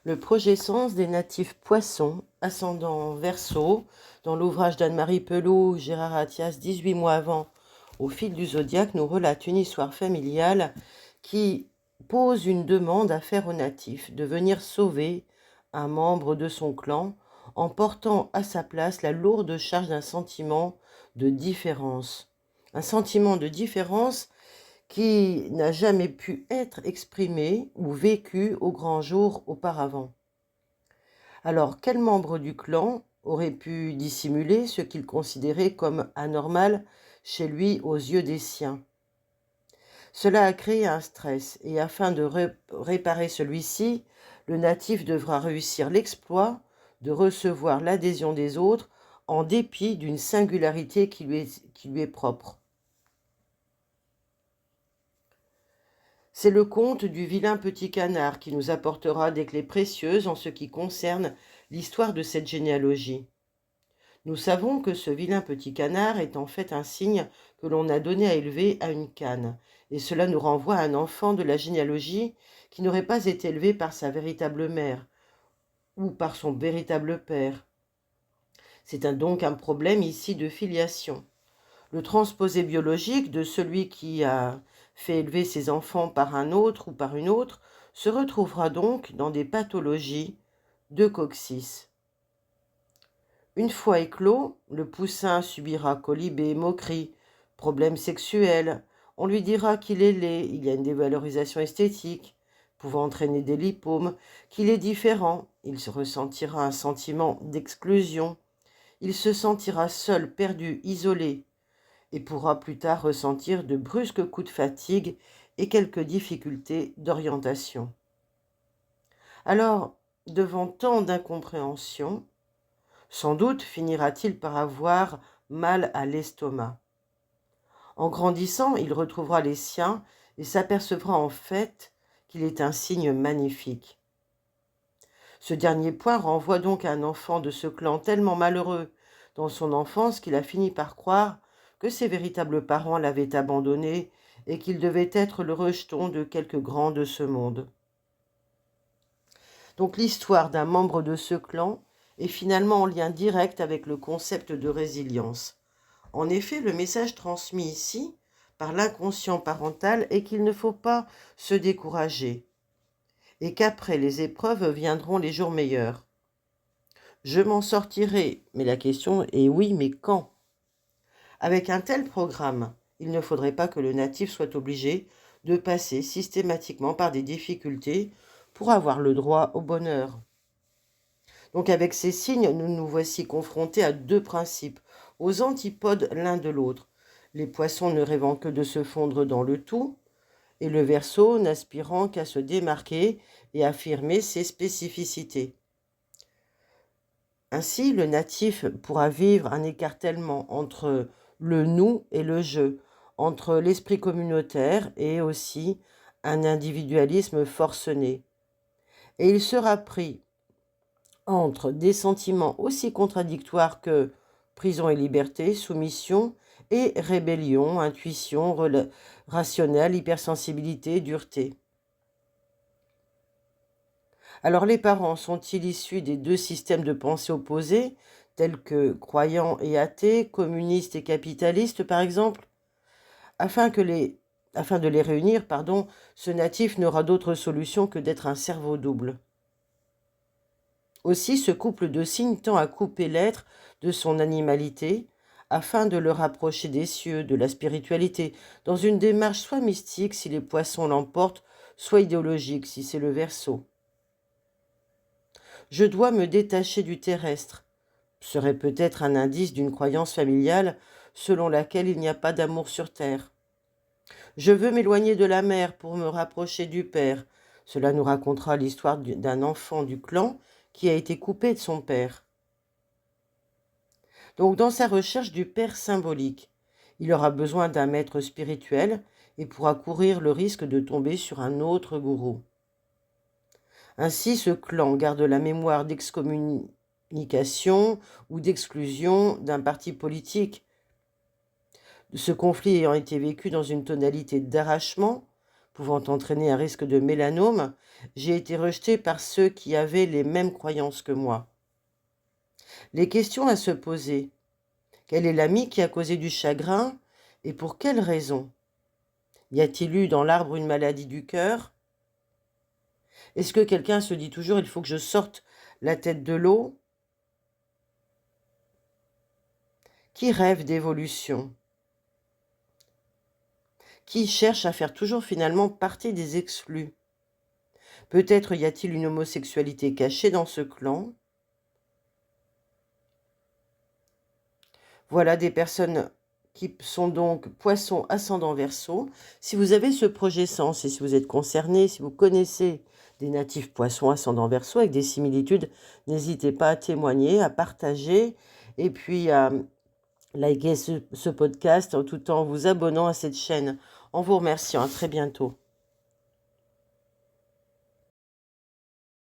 Le projet Sens des natifs poissons, ascendant Verseau, dans l'ouvrage d'Anne-Marie Pelot, Gérard Attias, 18 mois avant, Au fil du zodiaque, nous relate une histoire familiale qui pose une demande à faire aux natifs de venir sauver un membre de son clan en portant à sa place la lourde charge d'un sentiment de différence. Un sentiment de différence qui n'a jamais pu être exprimé ou vécu au grand jour auparavant. Alors, quel membre du clan aurait pu dissimuler ce qu'il considérait comme anormal chez lui aux yeux des siens? Cela a créé un stress et afin de réparer celui-ci, le natif devra réussir l'exploit de recevoir l'adhésion des autres en dépit d'une singularité qui lui est propre. C'est le conte du vilain petit canard qui nous apportera des clés précieuses en ce qui concerne l'histoire de cette généalogie. Nous savons que ce vilain petit canard est en fait un cygne que l'on a donné à élever à une canne, et cela nous renvoie à un enfant de la généalogie qui n'aurait pas été élevé par sa véritable mère ou par son véritable père. C'est donc un problème ici de filiation. Le transposé biologique de celui qui a fait élever ses enfants par un autre ou par une autre se retrouvera donc dans des pathologies de coccyx. Une fois éclos, le poussin subira colibés, moqueries, problèmes sexuels. On lui dira qu'il est laid, il y a une dévalorisation esthétique, pouvant entraîner des lipomes, qu'il est différent, il se ressentira un sentiment d'exclusion, il se sentira seul, perdu, isolé, et pourra plus tard ressentir de brusques coups de fatigue et quelques difficultés d'orientation. Alors, devant tant d'incompréhension, sans doute finira-t-il par avoir mal à l'estomac. En grandissant, il retrouvera les siens et s'apercevra en fait qu'il est un signe magnifique. Ce dernier point renvoie donc à un enfant de ce clan tellement malheureux dans son enfance qu'il a fini par croire que ses véritables parents l'avaient abandonné et qu'il devait être le rejeton de quelques grands de ce monde. Donc l'histoire d'un membre de ce clan est finalement en lien direct avec le concept de résilience. En effet, le message transmis ici par l'inconscient parental est qu'il ne faut pas se décourager et qu'après les épreuves viendront les jours meilleurs. Je m'en sortirai, mais la question est oui, mais quand? Avec un tel programme, il ne faudrait pas que le natif soit obligé de passer systématiquement par des difficultés pour avoir le droit au bonheur. Donc avec ces signes, nous nous voici confrontés à deux principes, aux antipodes l'un de l'autre. Les poissons ne rêvant que de se fondre dans le tout, et le Verseau n'aspirant qu'à se démarquer et affirmer ses spécificités. Ainsi, le natif pourra vivre un écartèlement entre le nous et le je, entre l'esprit communautaire et aussi un individualisme forcené. Et il sera pris entre des sentiments aussi contradictoires que prison et liberté, soumission et rébellion, intuition, rationnelle, hypersensibilité, dureté. Alors les parents sont-ils issus des deux systèmes de pensée opposés, tels que croyants et athées, communistes et capitalistes par exemple? Afin de les réunir, ce natif n'aura d'autre solution que d'être un cerveau double. Aussi, ce couple de signes tend à couper l'être de son animalité, afin de le rapprocher des cieux, de la spiritualité, dans une démarche soit mystique si les poissons l'emportent, soit idéologique si c'est le Verseau. Je dois me détacher du terrestre, serait peut-être un indice d'une croyance familiale selon laquelle il n'y a pas d'amour sur terre. Je veux m'éloigner de la mer pour me rapprocher du père. Cela nous racontera l'histoire d'un enfant du clan qui a été coupé de son père. Donc dans sa recherche du père symbolique, il aura besoin d'un maître spirituel et pourra courir le risque de tomber sur un autre gourou. Ainsi, ce clan garde la mémoire d'excommunication ou d'exclusion d'un parti politique. Ce conflit ayant été vécu dans une tonalité d'arrachement, pouvant entraîner un risque de mélanome, j'ai été rejetée par ceux qui avaient les mêmes croyances que moi. Les questions à se poser. Quel est l'ami qui a causé du chagrin et pour quelle raison? Y a-t-il eu dans l'arbre une maladie du cœur? Est-ce que quelqu'un se dit toujours il faut que je sorte la tête de l'eau? Qui rêve d'évolution? Qui cherche à faire toujours finalement partie des exclus? Peut-être y a-t-il une homosexualité cachée dans ce clan? Voilà des personnes qui sont donc Poissons ascendant Verseau. Si vous avez ce projet sens et si vous êtes concerné, si vous connaissez des natifs Poissons ascendant Verseau avec des similitudes, n'hésitez pas à témoigner, à partager et puis à liker ce podcast en tout en vous abonnant à cette chaîne. En vous remerciant. À très bientôt.